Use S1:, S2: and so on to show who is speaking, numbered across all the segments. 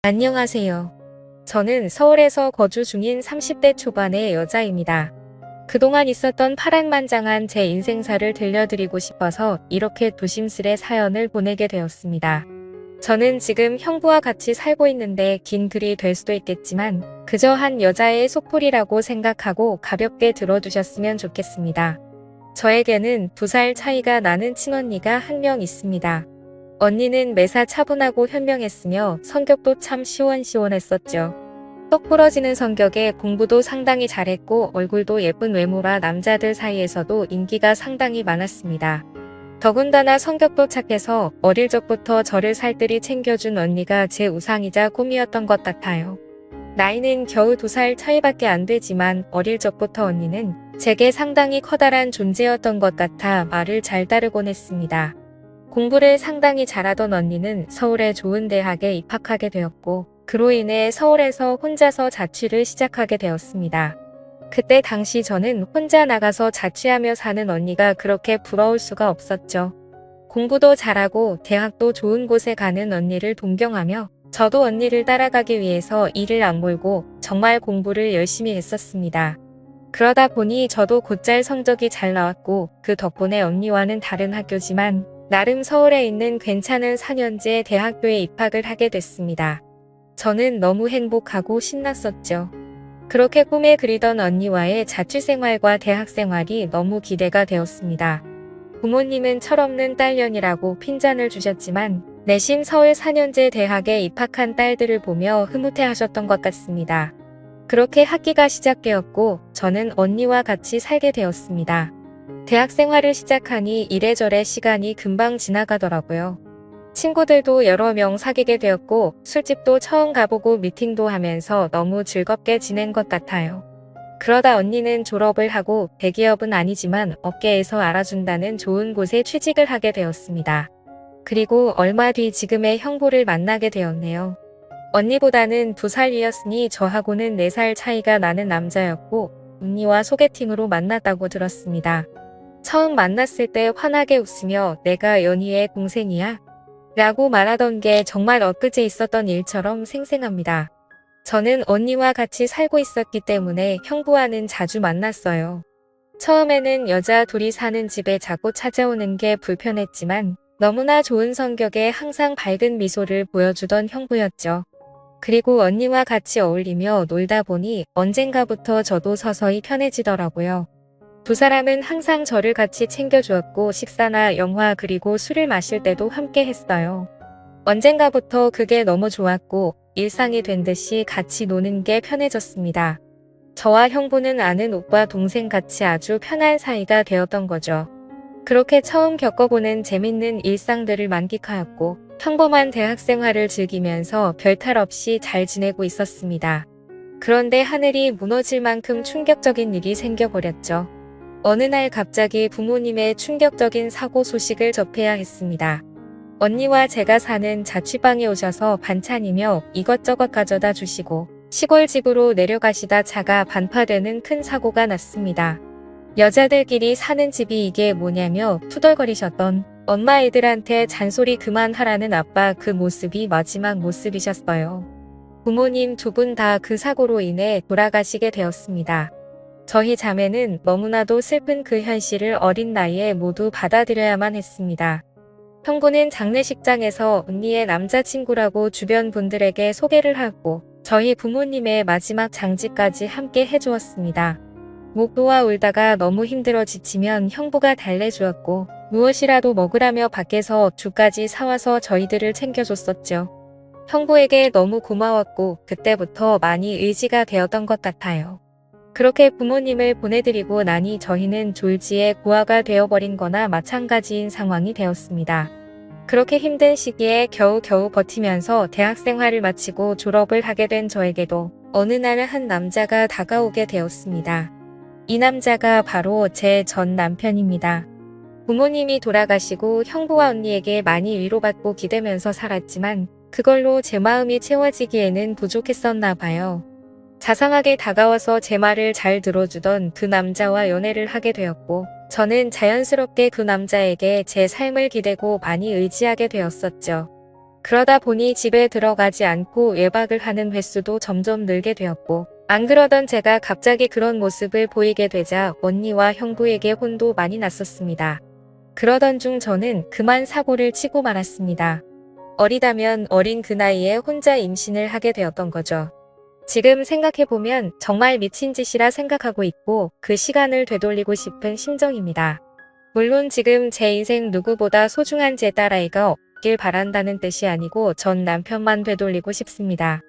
S1: 안녕하세요. 저는 서울에서 거주 중인 30대 초반의 여자입니다. 그동안 있었던 파란만장한 제 인생사를 들려드리고 싶어서 이렇게 조심스레 사연을 보내게 되었습니다. 저는 지금 형부와 같이 살고 있는데 긴 글이 될 수도 있겠지만 그저 한 여자의 속풀이라고 생각하고 가볍게 들어두셨으면 좋겠습니다. 저에게는 2살 차이가 나는 친언니가 한 명 있습니다. 언니는 매사 차분하고 현명했으며 성격도 참 시원시원했었죠. 똑 부러지는 성격에 공부도 상당히 잘했고 얼굴도 예쁜 외모라 남자들 사이에서도 인기가 상당히 많았습니다. 더군다나 성격도 착해서 어릴 적부터 저를 살뜰히 챙겨준 언니가 제 우상이자 꿈이었던 것 같아요. 나이는 겨우 2살 차이밖에 안 되지만 어릴 적부터 언니는 제게 상당히 커다란 존재였던 것 같아 말을 잘 따르곤 했습니다. 공부를 상당히 잘하던 언니는 서울의 좋은 대학에 입학하게 되었고 그로 인해 서울에서 혼자서 자취를 시작하게 되었습니다. 그때 당시 저는 혼자 나가서 자취하며 사는 언니가 그렇게 부러울 수가 없었죠. 공부도 잘하고 대학도 좋은 곳에 가는 언니를 동경하며 저도 언니를 따라가기 위해서 이를 악물고 정말 공부를 열심히 했었습니다. 그러다 보니 저도 곧잘 성적이 잘 나왔고 그 덕분에 언니와는 다른 학교지만 나름 서울에 있는 괜찮은 4년제 대학교에 입학을 하게 됐습니다. 저는 너무 행복하고 신났었죠. 그렇게 꿈에 그리던 언니와의 자취생활과 대학생활이 너무 기대가 되었습니다. 부모님은 철없는 딸년이라고 핀잔을 주셨지만 내심 서울 4년제 대학에 입학한 딸들을 보며 흐뭇해하셨던 것 같습니다. 그렇게 학기가 시작되었고 저는 언니와 같이 살게 되었습니다. 대학 생활을 시작하니 이래저래 시간이 금방 지나가더라고요. 친구들도 여러 명 사귀게 되었고 술집도 처음 가보고 미팅도 하면서 너무 즐겁게 지낸 것 같아요. 그러다 언니는 졸업을 하고 대기업은 아니지만 업계에서 알아준다는 좋은 곳에 취직을 하게 되었습니다. 그리고 얼마 뒤 지금의 형부를 만나게 되었네요. 언니보다는 2살 위였으니 저하고는 4살 차이가 나는 남자였고 언니와 소개팅으로 만났다고 들었습니다. 처음 만났을 때 환하게 웃으며 내가 연희의 동생이야? 라고 말하던 게 정말 엊그제 있었던 일처럼 생생합니다. 저는 언니와 같이 살고 있었기 때문에 형부와는 자주 만났어요. 처음에는 여자 둘이 사는 집에 자꾸 찾아오는 게 불편했지만 너무나 좋은 성격에 항상 밝은 미소를 보여주던 형부였죠. 그리고 언니와 같이 어울리며 놀다 보니 언젠가부터 저도 서서히 편해지더라고요. 2사람은 항상 저를 같이 챙겨주었고 식사나 영화 그리고 술을 마실 때도 함께 했어요. 언젠가부터 그게 너무 좋았고 일상이 된 듯이 같이 노는 게 편해졌습니다. 저와 형부는 아는 오빠 동생 같이 아주 편한 사이가 되었던 거죠. 그렇게 처음 겪어보는 재밌는 일상들을 만끽하였고 평범한 대학생활을 즐기면서 별탈 없이 잘 지내고 있었습니다. 그런데 하늘이 무너질 만큼 충격적인 일이 생겨버렸죠. 어느 날 갑자기 부모님의 충격적인 사고 소식을 접해야 했습니다. 언니와 제가 사는 자취방에 오셔서 반찬이며 이것저것 가져다 주시고 시골집으로 내려가시다 차가 반파되는 큰 사고가 났습니다. 여자들끼리 사는 집이 이게 뭐냐며 투덜거리셨던 엄마 애들한테 잔소리 그만하라는 아빠 그 모습이 마지막 모습이셨어요. 부모님 2분 다 그 사고로 인해 돌아가시게 되었습니다. 저희 자매는 너무나도 슬픈 그 현실을 어린 나이에 모두 받아들여야만 했습니다. 형부는 장례식장에서 언니의 남자친구라고 주변 분들에게 소개를 하고 저희 부모님의 마지막 장지까지 함께 해주었습니다. 목 놓아 울다가 너무 힘들어 지치면 형부가 달래주었고 무엇이라도 먹으라며 밖에서 죽까지 사와서 저희들을 챙겨줬었죠. 형부에게 너무 고마웠고 그때부터 많이 의지가 되었던 것 같아요. 그렇게 부모님을 보내드리고 나니 저희는 졸지에 고아가 되어버린 거나 마찬가지인 상황이 되었습니다. 그렇게 힘든 시기에 겨우겨우 버티면서 대학생활을 마치고 졸업을 하게 된 저에게도 어느 날 한 남자가 다가오게 되었습니다. 이 남자가 바로 제 전 남편입니다. 부모님이 돌아가시고 형부와 언니에게 많이 위로받고 기대면서 살았지만 그걸로 제 마음이 채워지기에는 부족했었나 봐요. 자상하게 다가와서 제 말을 잘 들어주던 그 남자와 연애를 하게 되었고 저는 자연스럽게 그 남자에게 제 삶을 기대고 많이 의지하게 되었었죠. 그러다 보니 집에 들어가지 않고 외박을 하는 횟수도 점점 늘게 되었고, 안 그러던 제가 갑자기 그런 모습을 보이게 되자 언니와 형부에게 혼도 많이 났었습니다. 그러던 중 저는 그만 사고를 치고 말았습니다. 어리다면 어린 그 나이에 혼자 임신을 하게 되었던 거죠. 지금 생각해보면 정말 미친 짓이라 생각하고 있고 그 시간을 되돌리고 싶은 심정입니다. 물론 지금 제 인생 누구보다 소중한 제 딸아이가 없길 바란다는 뜻이 아니고 전 남편만 되돌리고 싶습니다.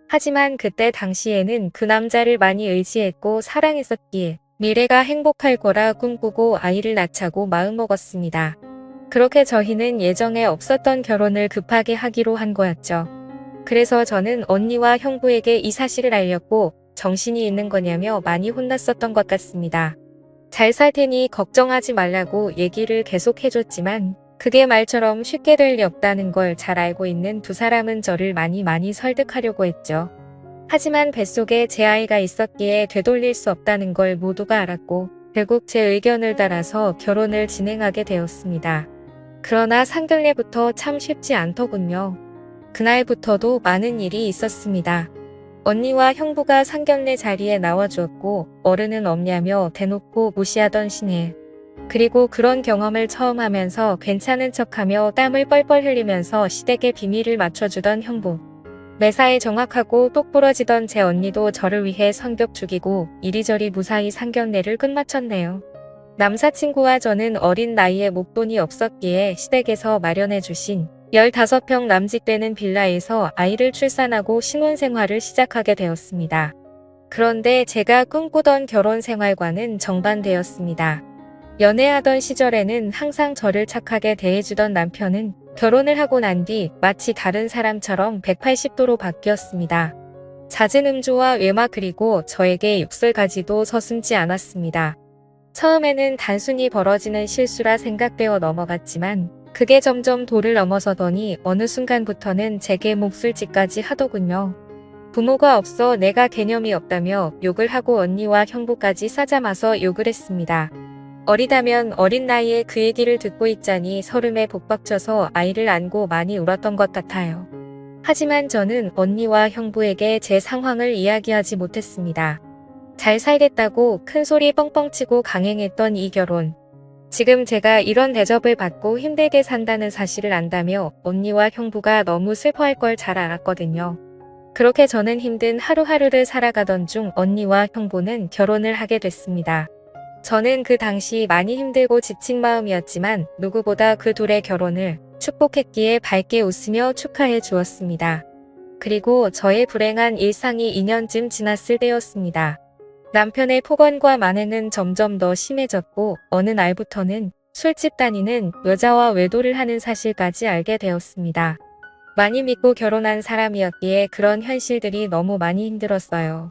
S1: 하지만 그때 당시에는 그 남자를 많이 의지했고 사랑했었기에 미래가 행복할 거라 꿈꾸고 아이를 낳자고 마음먹었습니다. 그렇게 저희는 예정에 없었던 결혼을 급하게 하기로 한 거였죠. 그래서 저는 언니와 형부에게 이 사실을 알렸고 정신이 있는 거냐며 많이 혼났었던 것 같습니다. 잘 살 테니 걱정하지 말라고 얘기를 계속 해줬지만 그게 말처럼 쉽게 될 리 없다는 걸 잘 알고 있는 두 사람은 저를 많이 설득하려고 했죠. 하지만 뱃속에 제 아이가 있었기에 되돌릴 수 없다는 걸 모두가 알았고 결국 제 의견을 따라서 결혼을 진행하게 되었습니다. 그러나 상견례부터 참 쉽지 않더군요. 그날부터도 많은 일이 있었습니다. 언니와 형부가 상견례 자리에 나와주었고 어른은 없냐며 대놓고 무시하던 신혜. 그리고 그런 경험을 처음 하면서 괜찮은 척하며 땀을 뻘뻘 흘리면서 시댁의 비밀을 맞춰주던 형부. 매사에 정확하고 똑부러지던 제 언니도 저를 위해 성격 죽이고 이리저리 무사히 상견례를 끝마쳤네요. 남사친구와 저는 어린 나이에 목돈이 없었기에 시댁에서 마련해주신 15평 남짓되는 빌라에서 아이를 출산하고 신혼생활을 시작하게 되었습니다. 그런데 제가 꿈꾸던 결혼 생활과는 정반대였습니다. 연애하던 시절에는 항상 저를 착하게 대해주던 남편은 결혼을 하고 난 뒤 마치 다른 사람처럼 180도로 바뀌었습니다. 잦은 음주와 외마 그리고 저에게 욕설까지도 서슴지 않았습니다. 처음에는 단순히 벌어지는 실수라 생각되어 넘어갔지만 그게 점점 도를 넘어서더니 어느 순간부터는 제게 목술짓까지 하더군요. 부모가 없어 내가 개념이 없다며 욕을 하고 언니와 형부까지 싸잡아서 욕을 했습니다. 어리다면 어린 나이에 그 얘기를 듣고 있자니 서름에 복박쳐서 아이를 안고 많이 울었던 것 같아요. 하지만 저는 언니와 형부에게 제 상황을 이야기하지 못했습니다. 잘 살겠다고 큰소리 뻥뻥치고 강행했던 이 결혼. 지금 제가 이런 대접을 받고 힘들게 산다는 사실을 안다며 언니와 형부가 너무 슬퍼할 걸 잘 알았거든요. 그렇게 저는 힘든 하루하루를 살아가던 중 언니와 형부는 결혼을 하게 됐습니다. 저는 그 당시 많이 힘들고 지친 마음이었지만 누구보다 그 둘의 결혼을 축복했기에 밝게 웃으며 축하해 주었습니다. 그리고 저의 불행한 일상이 2년쯤 지났을 때였습니다. 남편의 폭언과 만행은 점점 더 심해졌고 어느 날부터는 술집 다니는 여자와 외도를 하는 사실까지 알게 되었습니다. 많이 믿고 결혼한 사람이었기에 그런 현실들이 너무 많이 힘들었어요.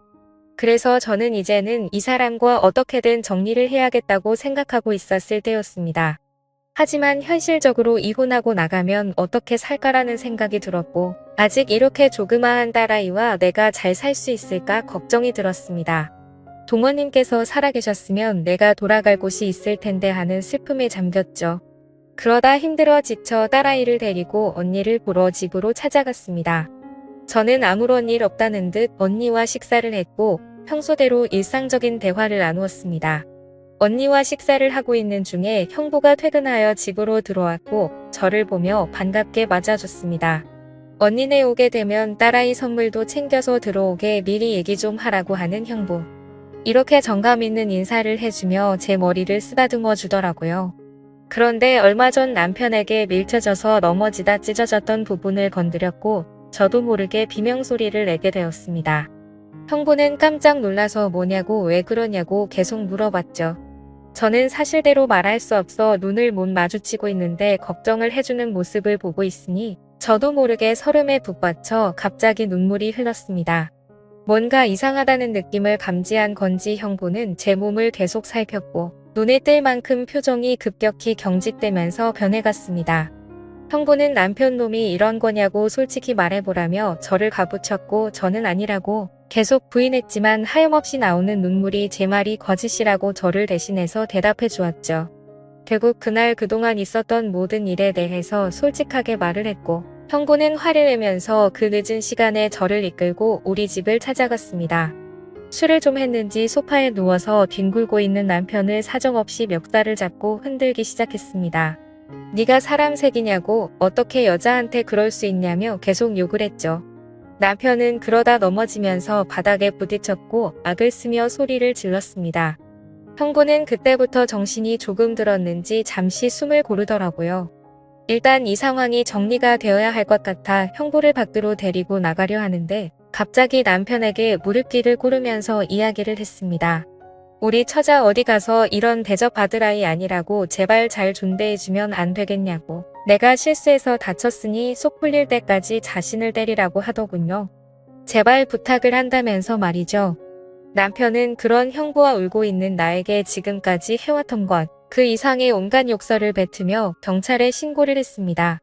S1: 그래서 저는 이제는 이 사람과 어떻게든 정리를 해야겠다고 생각하고 있었을 때였습니다. 하지만 현실적으로 이혼하고 나가면 어떻게 살까라는 생각이 들었고 아직 이렇게 조그마한 딸아이와 내가 잘 살 수 있을까 걱정이 들었습니다. 동원님께서 살아계셨으면 내가 돌아갈 곳이 있을 텐데 하는 슬픔에 잠겼죠. 그러다 힘들어 지쳐 딸아이를 데리고 언니를 보러 집으로 찾아갔습니다. 저는 아무런 일 없다는 듯 언니와 식사를 했고 평소대로 일상적인 대화를 나누었습니다. 언니와 식사를 하고 있는 중에 형부가 퇴근하여 집으로 들어왔고 저를 보며 반갑게 맞아줬습니다. 언니네 오게 되면 딸아이 선물도 챙겨서 들어오게 미리 얘기 좀 하라고 하는 형부. 이렇게 정감 있는 인사를 해주며 제 머리를 쓰다듬어 주더라고요. 그런데 얼마 전 남편에게 밀쳐져서 넘어지다 찢어졌던 부분을 건드렸고 저도 모르게 비명소리를 내게 되었습니다. 형부는 깜짝 놀라서 뭐냐고 왜 그러냐고 계속 물어봤죠. 저는 사실대로 말할 수 없어 눈을 못 마주치고 있는데 걱정을 해주는 모습을 보고 있으니 저도 모르게 서름에 북받쳐 갑자기 눈물이 흘렀습니다. 뭔가 이상하다는 느낌을 감지한 건지 형부는 제 몸을 계속 살폈고 눈에 띌 만큼 표정이 급격히 경직되면서 변해갔습니다. 형부는 남편 놈이 이런 거냐고 솔직히 말해보라며 저를 가부쳤고 저는 아니라고 계속 부인했지만 하염없이 나오는 눈물이 제 말이 거짓이라고 저를 대신해서 대답해 주었죠. 결국 그날 그동안 있었던 모든 일에 대해서 솔직하게 말을 했고 형부는 화를 내면서 그 늦은 시간에 저를 이끌고 우리 집을 찾아갔습니다. 술을 좀 했는지 소파에 누워서 뒹굴고 있는 남편을 사정없이 멱살을 잡고 흔들기 시작했습니다. 네가 사람 새끼냐고, 어떻게 여자한테 그럴 수 있냐며 계속 욕을 했죠. 남편은 그러다 넘어지면서 바닥에 부딪혔고 악을 쓰며 소리를 질렀습니다. 형부는 그때부터 정신이 조금 들었는지 잠시 숨을 고르더라고요. 일단 이 상황이 정리가 되어야 할 것 같아 형부를 밖으로 데리고 나가려 하는데 갑자기 남편에게 무릎길을 꿇으면서 이야기를 했습니다. 우리 처자 어디 가서 이런 대접받을 아이 아니라고 제발 잘 존대해주면 안 되겠냐고. 내가 실수해서 다쳤으니 속 풀릴 때까지 자신을 때리라고 하더군요. 제발 부탁을 한다면서 말이죠. 남편은 그런 형부와 울고 있는 나에게 지금까지 해왔던 것, 그 이상의 온갖 욕설을 뱉으며 경찰에 신고를 했습니다.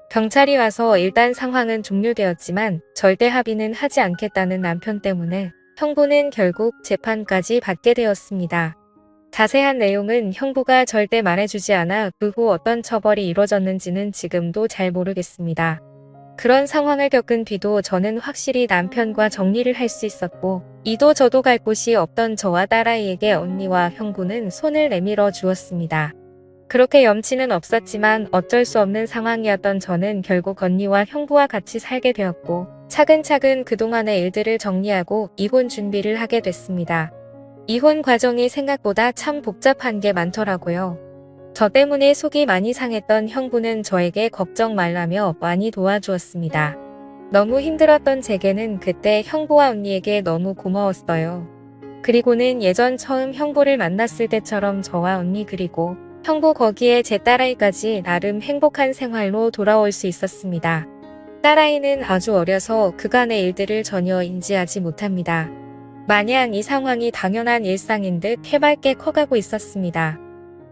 S1: 경찰이 와서 일단 상황은 종료되었지만 절대 합의는 하지 않겠다는 남편 때문에 형부는 결국 재판까지 받게 되었습니다. 자세한 내용은 형부가 절대 말해주지 않아 그 후 어떤 처벌이 이루어졌는지는 지금도 잘 모르겠습니다. 그런 상황을 겪은 뒤도 저는 확실히 남편과 정리를 할 수 있었고 이도 저도 갈 곳이 없던 저와 딸아이에게 언니와 형부는 손을 내밀어 주었습니다. 그렇게 염치는 없었지만 어쩔 수 없는 상황이었던 저는 결국 언니와 형부와 같이 살게 되었고 차근차근 그동안의 일들을 정리하고 이혼 준비를 하게 됐습니다. 이혼 과정이 생각보다 참 복잡한 게 많더라고요. 저 때문에 속이 많이 상했던 형부는 저에게 걱정 말라며 많이 도와주었습니다. 너무 힘들었던 제게는 그때 형부와 언니에게 너무 고마웠어요. 그리고는 예전 처음 형부를 만났을 때처럼 저와 언니 그리고 형부 거기에 제 딸아이까지 나름 행복한 생활로 돌아올 수 있었습니다. 딸아이는 아주 어려서 그간의 일들을 전혀 인지하지 못합니다. 마냥 이 상황이 당연한 일상인 듯 해맑게 커가고 있었습니다.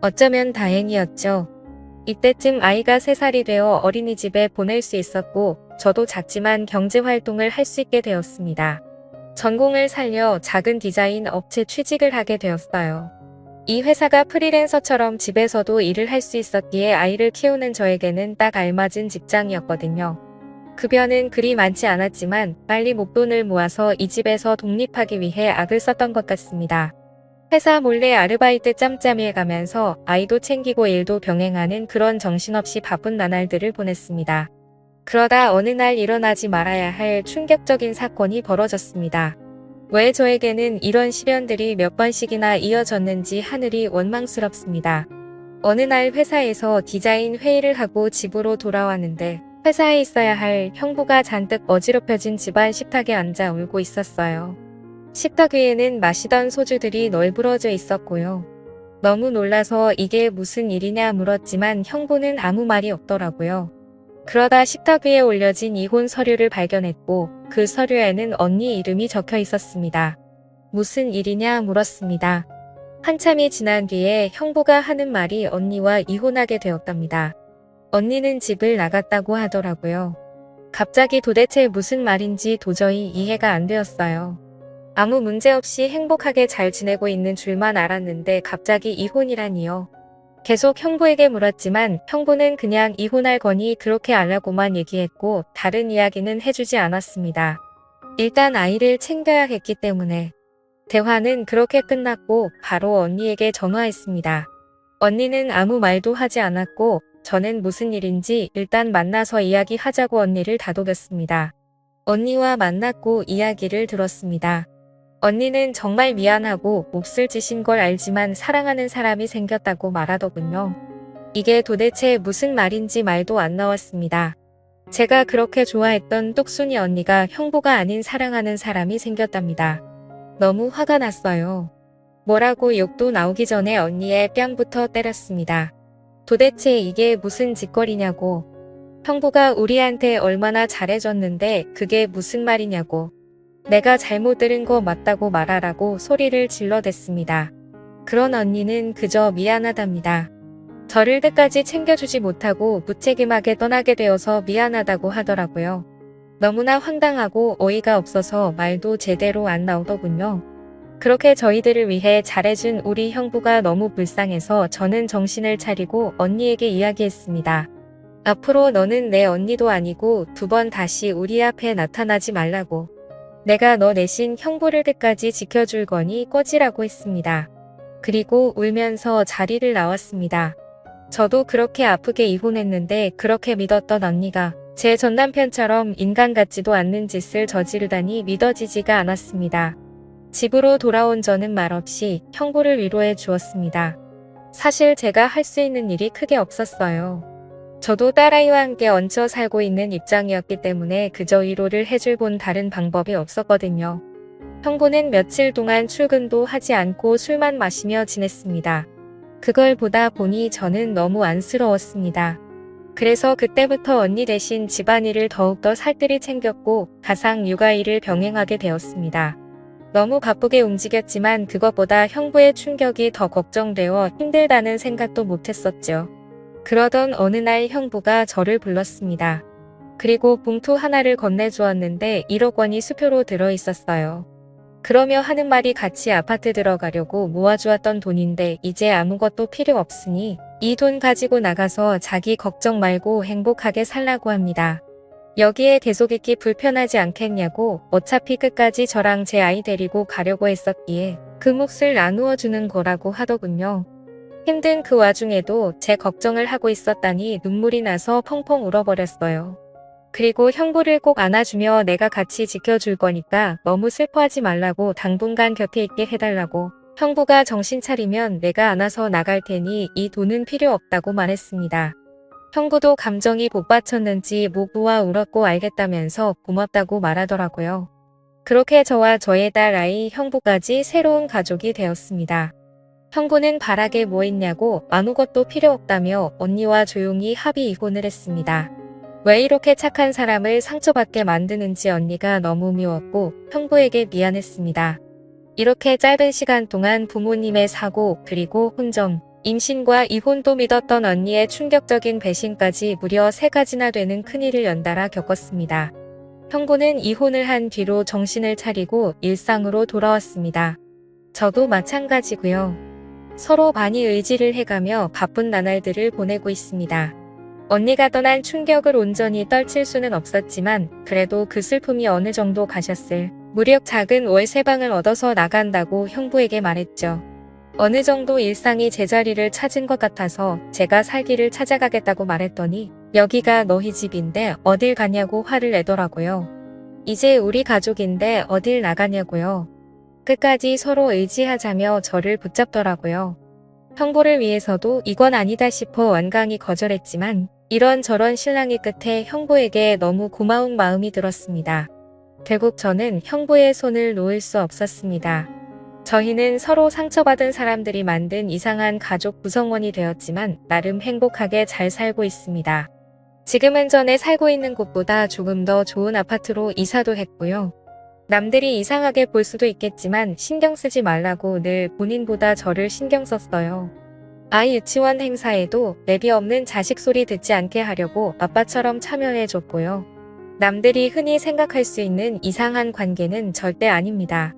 S1: 어쩌면 다행이었죠. 이때쯤 아이가 3살이 되어 어린이집에 보낼 수 있었고 저도 작지만 경제활동을 할 수 있게 되었습니다. 전공을 살려 작은 디자인 업체 취직을 하게 되었어요. 이 회사가 프리랜서처럼 집에서도 일을 할 수 있었기에 아이를 키우는 저에게는 딱 알맞은 직장이었거든요. 급여는 그리 많지 않았지만 빨리 목돈을 모아서 이 집에서 독립하기 위해 악을 썼던 것 같습니다. 회사 몰래 아르바이트 짬짬이 해가면서 아이도 챙기고 일도 병행하는 그런 정신없이 바쁜 나날들을 보냈습니다. 그러다 어느 날 일어나지 말아야 할 충격적인 사건이 벌어졌습니다. 왜 저에게는 이런 시련들이 몇 번씩이나 이어졌는지 하늘이 원망스럽습니다. 어느 날 회사에서 디자인 회의를 하고 집으로 돌아왔는데 회사에 있어야 할 형부가 잔뜩 어지럽혀진 집안 식탁에 앉아 울고 있었어요. 식탁 위에는 마시던 소주들이 널브러져 있었고요. 너무 놀라서 이게 무슨 일이냐 물었지만 형부는 아무 말이 없더라고요. 그러다 식탁 위에 올려진 이혼 서류를 발견했고 그 서류에는 언니 이름이 적혀 있었습니다. 무슨 일이냐 물었습니다. 한참이 지난 뒤에 형부가 하는 말이 언니와 이혼하게 되었답니다. 언니는 집을 나갔다고 하더라고요. 갑자기 도대체 무슨 말인지 도저히 이해가 안 되었어요. 아무 문제 없이 행복하게 잘 지내고 있는 줄만 알았는데 갑자기 이혼이라니요. 계속 형부에게 물었지만 형부는 그냥 이혼할 거니 그렇게 알라고만 얘기했고 다른 이야기는 해주지 않았습니다. 일단 아이를 챙겨야 했기 때문에. 대화는 그렇게 끝났고 바로 언니에게 전화했습니다. 언니는 아무 말도 하지 않았고 저는 무슨 일인지 일단 만나서 이야기하자고 언니를 다독였습니다. 언니와 만났고 이야기를 들었습니다. 언니는 정말 미안하고 몹쓸 짓인 걸 알지만 사랑하는 사람이 생겼다고 말하더군요. 이게 도대체 무슨 말인지 말도 안 나왔습니다. 제가 그렇게 좋아했던 똑순이 언니가 형부가 아닌 사랑하는 사람이 생겼답니다. 너무 화가 났어요. 뭐라고 욕도 나오기 전에 언니의 뺨부터 때렸습니다. 도대체 이게 무슨 짓거리냐고. 형부가 우리한테 얼마나 잘해줬는데 그게 무슨 말이냐고. 내가 잘못 들은 거 맞다고 말하라고 소리를 질러댔습니다. 그런 언니는 그저 미안하답니다. 저를 끝까지 챙겨주지 못하고 무책임하게 떠나게 되어서 미안하다고 하더라고요. 너무나 황당하고 어이가 없어서 말도 제대로 안 나오더군요. 그렇게 저희들을 위해 잘해준 우리 형부가 너무 불쌍해서 저는 정신을 차리고 언니에게 이야기했습니다. 앞으로 너는 내 언니도 아니고 2번 다시 우리 앞에 나타나지 말라고. 내가 너 대신 형부를 끝까지 지켜줄 거니 꺼지라고 했습니다. 그리고 울면서 자리를 나왔습니다. 저도 그렇게 아프게 이혼했는데 그렇게 믿었던 언니가 제 전남편처럼 인간 같지도 않는 짓을 저지르다니 믿어지지가 않았습니다. 집으로 돌아온 저는 말없이 형부를 위로해 주었습니다. 사실 제가 할 수 있는 일이 크게 없었어요. 저도 딸아이와 함께 얹혀 살고 있는 입장이었기 때문에 그저 위로를 해줄 본 다른 방법이 없었거든요. 형부는 며칠 동안 출근도 하지 않고 술만 마시며 지냈습니다. 그걸 보다 보니 저는 너무 안쓰러웠습니다. 그래서 그때부터 언니 대신 집안일을 더욱더 살뜰히 챙겼고 가상 육아일을 병행하게 되었습니다. 너무 바쁘게 움직였지만 그것보다 형부의 충격이 더 걱정되어 힘들다는 생각도 못했었죠. 그러던 어느 날 형부가 저를 불렀습니다. 그리고 봉투 하나를 건네주었는데 1억 원이 수표로 들어있었어요. 그러며 하는 말이 같이 아파트 들어가려고 모아주었던 돈인데 이제 아무것도 필요 없으니 이 돈 가지고 나가서 자기 걱정 말고 행복하게 살라고 합니다. 여기에 계속 있기 불편하지 않겠냐고 어차피 끝까지 저랑 제 아이 데리고 가려고 했었기에 그 몫을 나누어 주는 거라고 하더군요. 힘든 그 와중에도 제 걱정을 하고 있었다니 눈물이 나서 펑펑 울어버렸어요. 그리고 형부를 꼭 안아주며 내가 같이 지켜줄 거니까 너무 슬퍼하지 말라고 당분간 곁에 있게 해달라고. 형부가 정신 차리면 내가 안아서 나갈 테니 이 돈은 필요 없다고 말했습니다. 형부도 감정이 복받쳤는지 목 놓아 울었고 알겠다면서 고맙다고 말하더라고요. 그렇게 저와 저의 딸 아이 형부까지 새로운 가족이 되었습니다. 형부는 바라게 뭐 있냐고 아무것도 필요 없다며 언니와 조용히 합의 이혼을 했습니다. 왜 이렇게 착한 사람을 상처받게 만드는지 언니가 너무 미웠고 형부에게 미안했습니다. 이렇게 짧은 시간 동안 부모님의 사고 그리고 혼전, 임신과 이혼도 믿었던 언니의 충격적인 배신까지 무려 3가지나 되는 큰일을 연달아 겪었습니다. 형부는 이혼을 한 뒤로 정신을 차리고 일상으로 돌아왔습니다. 저도 마찬가지고요. 서로 많이 의지를 해가며 바쁜 나날들을 보내고 있습니다. 언니가 떠난 충격을 온전히 떨칠 수는 없었지만 그래도 그 슬픔이 어느 정도 가셨을 무력 작은 월세방을 얻어서 나간다고 형부에게 말했죠. 어느 정도 일상이 제자리를 찾은 것 같아서 제가 살기를 찾아가겠다고 말했더니 여기가 너희 집인데 어딜 가냐고 화를 내더라고요. 이제 우리 가족인데 어딜 나가냐고요. 끝까지 서로 의지하자며 저를 붙잡더라고요. 형부를 위해서도 이건 아니다 싶어 완강히 거절했지만 이런저런 실랑이 끝에 형부에게 너무 고마운 마음이 들었습니다. 결국 저는 형부의 손을 놓을 수 없었습니다. 저희는 서로 상처받은 사람들이 만든 이상한 가족 구성원이 되었지만 나름 행복하게 잘 살고 있습니다. 지금은 전에 살고 있는 곳보다 조금 더 좋은 아파트로 이사도 했고요. 남들이 이상하게 볼 수도 있겠지만 신경 쓰지 말라고 늘 본인보다 저를 신경 썼어요. 아이 유치원 행사에도 내비 없는 자식 소리 듣지 않게 하려고 아빠처럼 참여해줬고요. 남들이 흔히 생각할 수 있는 이상한 관계는 절대 아닙니다.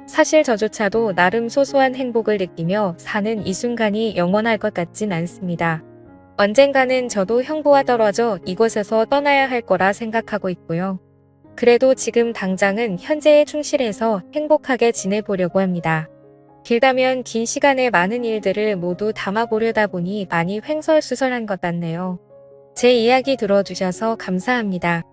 S1: 사실 저조차도 나름 소소한 행복을 느끼며 사는 이 순간이 영원할 것 같진 않습니다. 언젠가는 저도 형부와 떨어져 이곳에서 떠나야 할 거라 생각하고 있고요. 그래도 지금 당장은 현재에 충실해서 행복하게 지내보려고 합니다. 길다면 긴 시간에 많은 일들을 모두 담아보려다 보니 많이 횡설수설한 것 같네요. 제 이야기 들어주셔서 감사합니다.